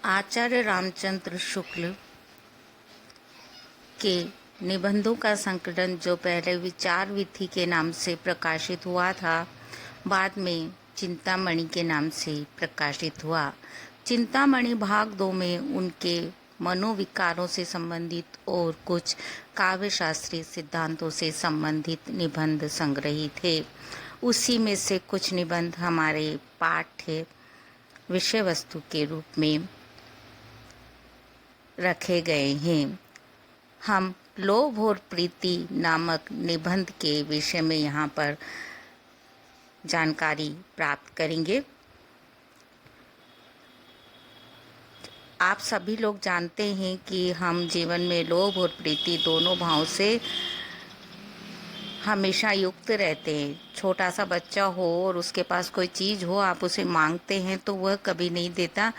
आचार्य रामचंद्र शुक्ल के निबंधों का संकलन जो पहले विचार विधि के नाम से प्रकाशित हुआ था, बाद में चिंतामणि के नाम से प्रकाशित हुआ। चिंतामणि भाग 2 में उनके मनोविकारों से संबंधित और कुछ काव्य शास्त्रीय सिद्धांतों से संबंधित निबंध संग्रहित थे। उसी में से कुछ निबंध हमारे पाठ्य विषय वस्तु के रूप में रखे गए हैं। हम लोभ और प्रीति नामक निबंध के विषय में यहाँ पर जानकारी प्राप्त करेंगे। आप सभी लोग जानते हैं कि हम जीवन में लोभ और प्रीति दोनों भावों से हमेशा युक्त रहते हैं। छोटा सा बच्चा हो और उसके पास कोई चीज़ हो, आप उसे मांगते हैं तो वह कभी नहीं देता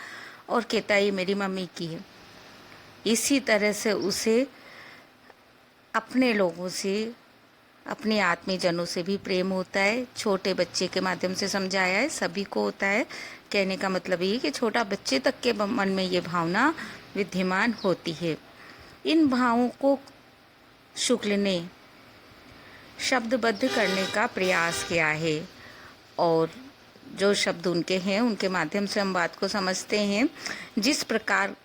और कहता है ये मेरी मम्मी की है। इसी तरह से उसे अपने लोगों से, अपने आत्मीयजनों से भी प्रेम होता है। छोटे बच्चे के माध्यम से समझाया है, सभी को होता है। कहने का मतलब ये कि छोटा बच्चे तक के मन में ये भावना विद्यमान होती है। इन भावों को शुक्ल ने शब्दबद्ध करने का प्रयास किया है और जो शब्द उनके हैं उनके माध्यम से हम बात को समझते हैं। जिस प्रकार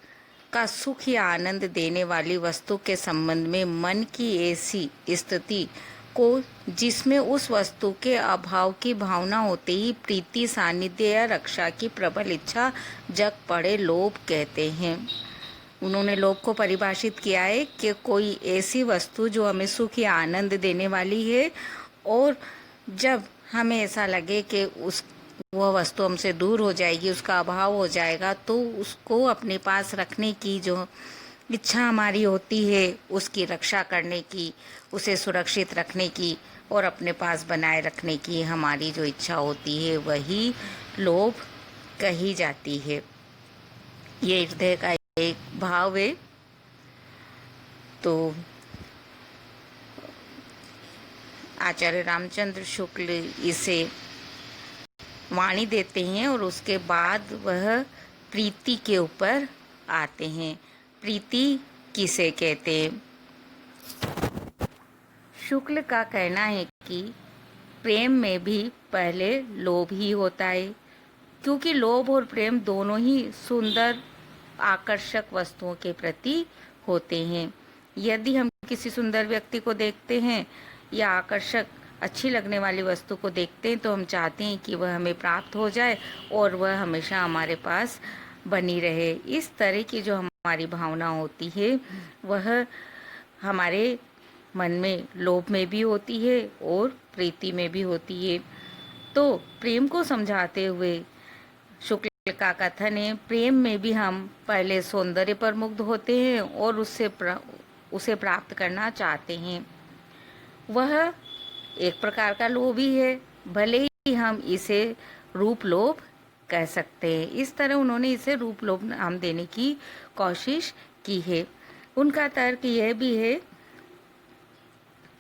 का सुख या आनंद देने वाली वस्तु के संबंध में मन की ऐसी स्थिति को जिसमें उस वस्तु के अभाव की भावना होते ही प्रीति, सानिध्य या रक्षा की प्रबल इच्छा जग पड़े लोभ कहते हैं। उन्होंने लोभ को परिभाषित किया है कि कोई ऐसी वस्तु जो हमें सुख या आनंद देने वाली है और जब हमें ऐसा लगे कि वह वस्तु हमसे दूर हो जाएगी, उसका अभाव हो जाएगा, तो उसको अपने पास रखने की जो इच्छा हमारी होती है, उसकी रक्षा करने की, उसे सुरक्षित रखने की और अपने पास बनाए रखने की हमारी जो इच्छा होती है वही लोभ कही जाती है। ये हृदय का एक भाव है। तो आचार्य रामचंद्र शुक्ल इसे वाणी देते हैं और उसके बाद वह प्रीति के ऊपर आते हैं। प्रीति किसे कहते हैं? शुक्ल का कहना है कि प्रेम में भी पहले लोभ ही होता है, क्योंकि लोभ और प्रेम दोनों ही सुंदर आकर्षक वस्तुओं के प्रति होते हैं। यदि हम किसी सुंदर व्यक्ति को देखते हैं या आकर्षक अच्छी लगने वाली वस्तु को देखते हैं तो हम चाहते हैं कि वह हमें प्राप्त हो जाए और वह हमेशा हमारे पास बनी रहे। इस तरह की जो हमारी भावना होती है वह हमारे मन में लोभ में भी होती है और प्रीति में भी होती है। तो प्रेम को समझाते हुए शुक्ल का कथन है, प्रेम में भी हम पहले सौंदर्य पर मुग्ध होते हैं और उसे प्राप्त करना चाहते हैं। वह एक प्रकार का लोभ ही है, भले ही हम इसे रूप लोभ कह सकते हैं। इस तरह उन्होंने इसे रूप लोभ नाम देने की कोशिश की है। उनका तर्क यह भी है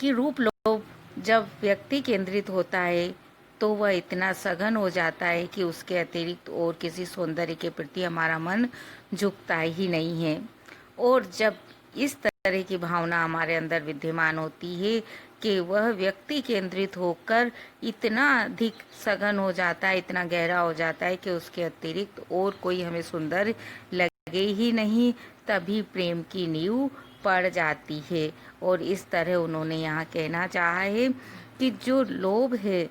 कि रूप लोभ जब व्यक्ति केंद्रित होता है तो वह इतना सघन हो जाता है कि उसके अतिरिक्त और किसी सौंदर्य के प्रति हमारा मन झुकता ही नहीं है। और जब इस तरह की भावना हमारे अंदर विद्यमान होती है कि वह व्यक्ति केंद्रित होकर इतना अधिक सघन हो जाता है, इतना गहरा हो जाता है कि उसके अतिरिक्त और कोई हमें सुंदर लगे ही नहीं, तभी प्रेम की नींव पड़ जाती है। और इस तरह उन्होंने यहाँ कहना चाहा है कि जो लोभ है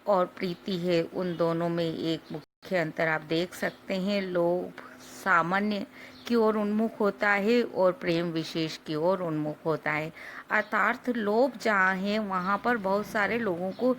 और प्रीति है उन दोनों में एक मुख्य अंतर आप देख सकते हैं। लोभ सामान्य की ओर उन्मुख होता है और प्रेम विशेष की ओर उन्मुख होता है। अर्थात लोभ जहाँ है वहाँ पर बहुत सारे लोगों को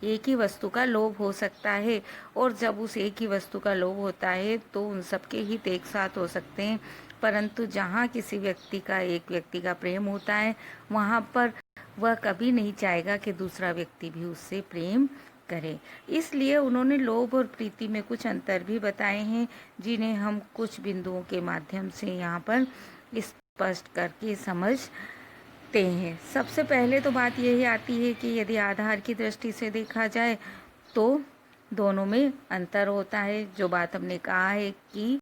एक ही वस्तु का लोभ हो सकता है और जब उस एक ही वस्तु का लोभ होता है तो उन सबके हित एक साथ हो सकते हैं। परंतु जहाँ किसी व्यक्ति का, एक व्यक्ति का प्रेम होता है, वहाँ पर वह कभी नहीं चाहेगा कि दूसरा व्यक्ति भी उससे प्रेम करे। इसलिए उन्होंने लोभ और प्रीति में कुछ अंतर भी बताए हैं, जिन्हें हम कुछ बिंदुओं के माध्यम से यहाँ पर स्पष्ट करके समझते हैं। सबसे पहले तो बात यही आती है कि यदि आधार की दृष्टि से देखा जाए तो दोनों में अंतर होता है। जो बात हमने कहा है कि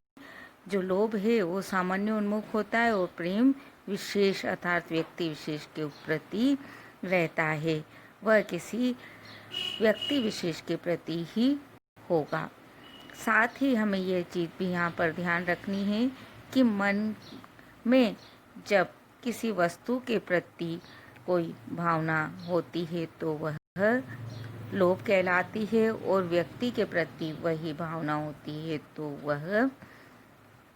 जो लोभ है वो सामान्य उन्मुख होता है और प्रेम विशेष अर्थात व्यक्ति विशेष के प्रति रहता है, वह किसी व्यक्ति विशेष के प्रति ही होगा। साथ ही हमें यह चीज़ भी यहाँ पर ध्यान रखनी है कि मन में जब किसी वस्तु के प्रति कोई भावना होती है तो वह लोभ कहलाती है, और व्यक्ति के प्रति वही भावना होती है तो वह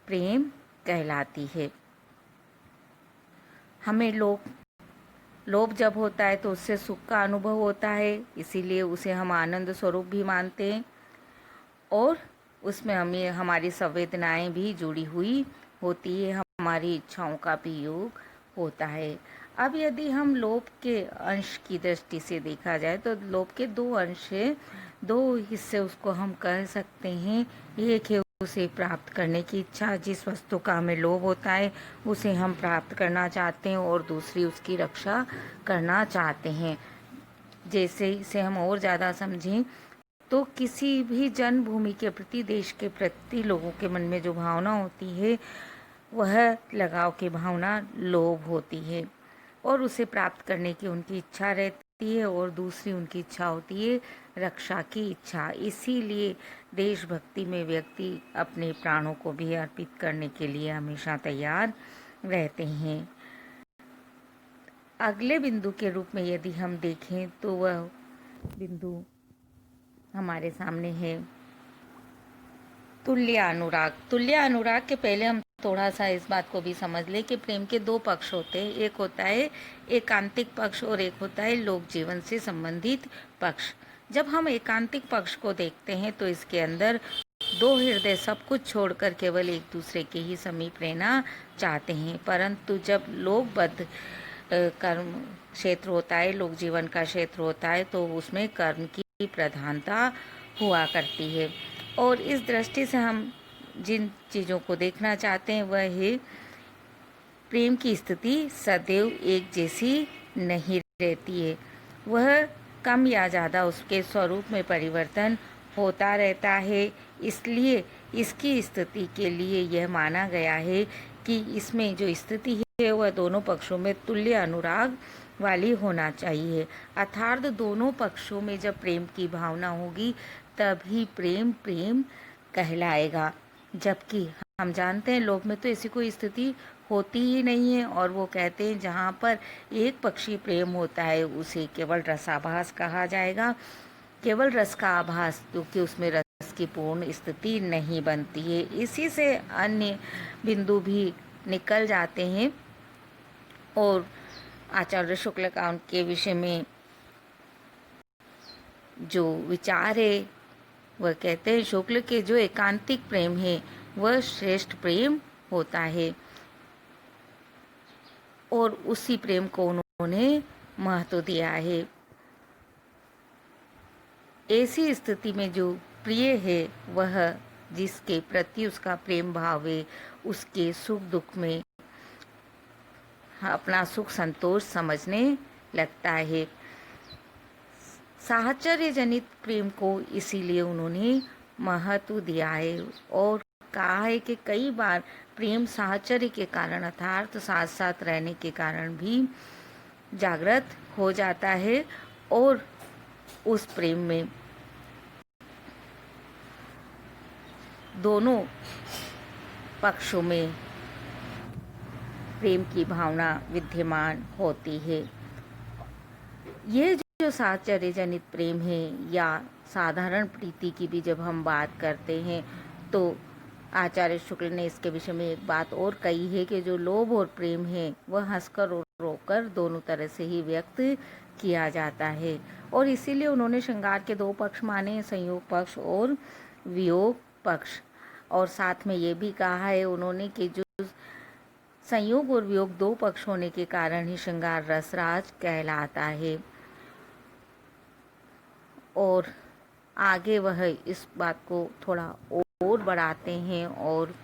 प्रेम कहलाती है। हमें लोभ जब होता है तो उससे सुख का अनुभव होता है, इसीलिए उसे हम आनंद स्वरूप भी मानते हैं और उसमें हमें हमारी संवेदनाएं भी जुड़ी हुई होती है, हमारी इच्छाओं का भी योग होता है। अब यदि हम लोभ के अंश की दृष्टि से देखा जाए तो लोभ के दो अंश है, दो हिस्से उसको हम कह सकते हैं। एक है उसे प्राप्त करने की इच्छा, जिस वस्तु का हमें लोभ होता है उसे हम प्राप्त करना चाहते हैं, और दूसरी उसकी रक्षा करना चाहते हैं। जैसे इसे हम और ज़्यादा समझें तो किसी भी जन्मभूमि के प्रति, देश के प्रति लोगों के मन में जो भावना होती है वह लगाव की भावना लोभ होती है, और उसे प्राप्त करने की उनकी इच्छा रहती है, और दूसरी उनकी इच्छा होती है रक्षा की इच्छा। इसीलिए देशभक्ति में व्यक्ति अपने प्राणों को भी अर्पित करने के लिए हमेशा तैयार रहते हैं। अगले बिंदु के रूप में यदि हम देखें तो वह बिंदु हमारे सामने है तुल्य अनुराग। तुल्य अनुराग के पहले हम थोड़ा सा इस बात को भी समझ ले कि प्रेम के दो पक्ष होते हैं, एक होता है एकांतिक पक्ष और एक होता है लोक जीवन से संबंधित पक्ष। जब हम एकांतिक पक्ष को देखते हैं तो इसके अंदर दो हृदय सब कुछ छोड़कर केवल एक दूसरे के ही समीप रहना चाहते हैं, परंतु जब लोकबद्ध कर्म क्षेत्र होता है, लोक जीवन का क्षेत्र होता है, तो उसमें कर्म की प्रधानता हुआ करती है। और इस दृष्टि से हम जिन चीज़ों को देखना चाहते हैं वह है प्रेम की स्थिति सदैव एक जैसी नहीं रहती है, वह कम या ज़्यादा उसके स्वरूप में परिवर्तन होता रहता है। इसलिए इसकी स्थिति के लिए यह माना गया है कि इसमें जो स्थिति है वह दोनों पक्षों में तुल्य अनुराग वाली होना चाहिए, अर्थात दोनों पक्षों में जब प्रेम की भावना होगी तभी प्रेम प्रेम कहलाएगा। जबकि हम जानते हैं लोभ में तो ऐसी कोई स्थिति होती ही नहीं है, और वो कहते हैं जहाँ पर एक पक्षी प्रेम होता है उसे केवल रसाभास कहा जाएगा, केवल रस का आभास, क्योंकि उसमें रस की पूर्ण स्थिति नहीं बनती है। इसी से अन्य बिंदु भी निकल जाते हैं, और आचार्य शुक्ल का उनके विषय में जो विचार है वह कहते हैं शुक्ल के जो एकांतिक प्रेम है वह श्रेष्ठ प्रेम होता है, और उसी प्रेम को उन्होंने महत्व दिया है। ऐसी स्थिति में जो प्रिय है वह जिसके प्रति उसका प्रेम भाव है उसके सुख दुख में अपना सुख संतोष समझने लगता है। साहचर्य जनित प्रेम को इसीलिए उन्होंने महत्व दिया है, और कहा है कि कई बार प्रेम साहचर्य के कारण अर्थात साथ साथ रहने के कारण भी जागृत हो जाता है, और उस प्रेम में दोनों पक्षों में प्रेम की भावना विद्यमान होती है। ये जो साहचर्य जनित प्रेम है या साधारण प्रीति की भी जब हम बात करते हैं तो आचार्य शुक्ल ने इसके विषय में एक बात और कही है कि जो लोभ और प्रेम है वह हंसकर और रोकर दोनों तरह से ही व्यक्त किया जाता है, और इसीलिए उन्होंने श्रृंगार के दो पक्ष माने, संयोग पक्ष और वियोग पक्ष। और साथ में ये भी कहा है उन्होंने कि जो संयोग और वियोग दो पक्ष होने के कारण ही श्रृंगार रसराज कहलाता है। और आगे वह इस बात को थोड़ा और बढ़ाते हैं और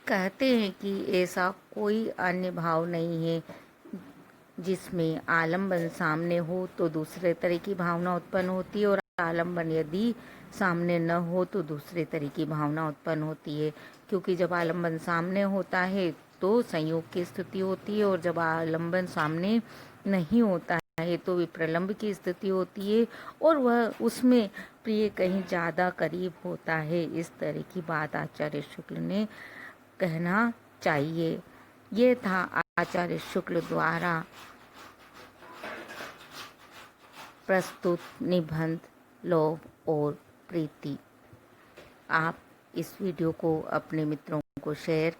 कहते हैं कि ऐसा कोई अन्य भाव नहीं है जिसमें आलम्बन सामने हो तो दूसरे तरह की भावना उत्पन्न होती है, और आलम्बन यदि सामने न हो तो दूसरे तरह की भावना उत्पन्न होती है, क्योंकि जब आलम्बन सामने होता है तो संयोग की स्थिति होती है, और जब आलम्बन सामने नहीं होता है तो विप्रलम्ब की स्थिति होती है, और वह उसमें प्रिय कहीं ज़्यादा करीब होता है। इस तरह की बात आचार्य शुक्ल ने कहना चाहिए। ये था आचार्य शुक्ल द्वारा प्रस्तुत निबंध लोभ और प्रीति। आप इस वीडियो को अपने मित्रों को शेयर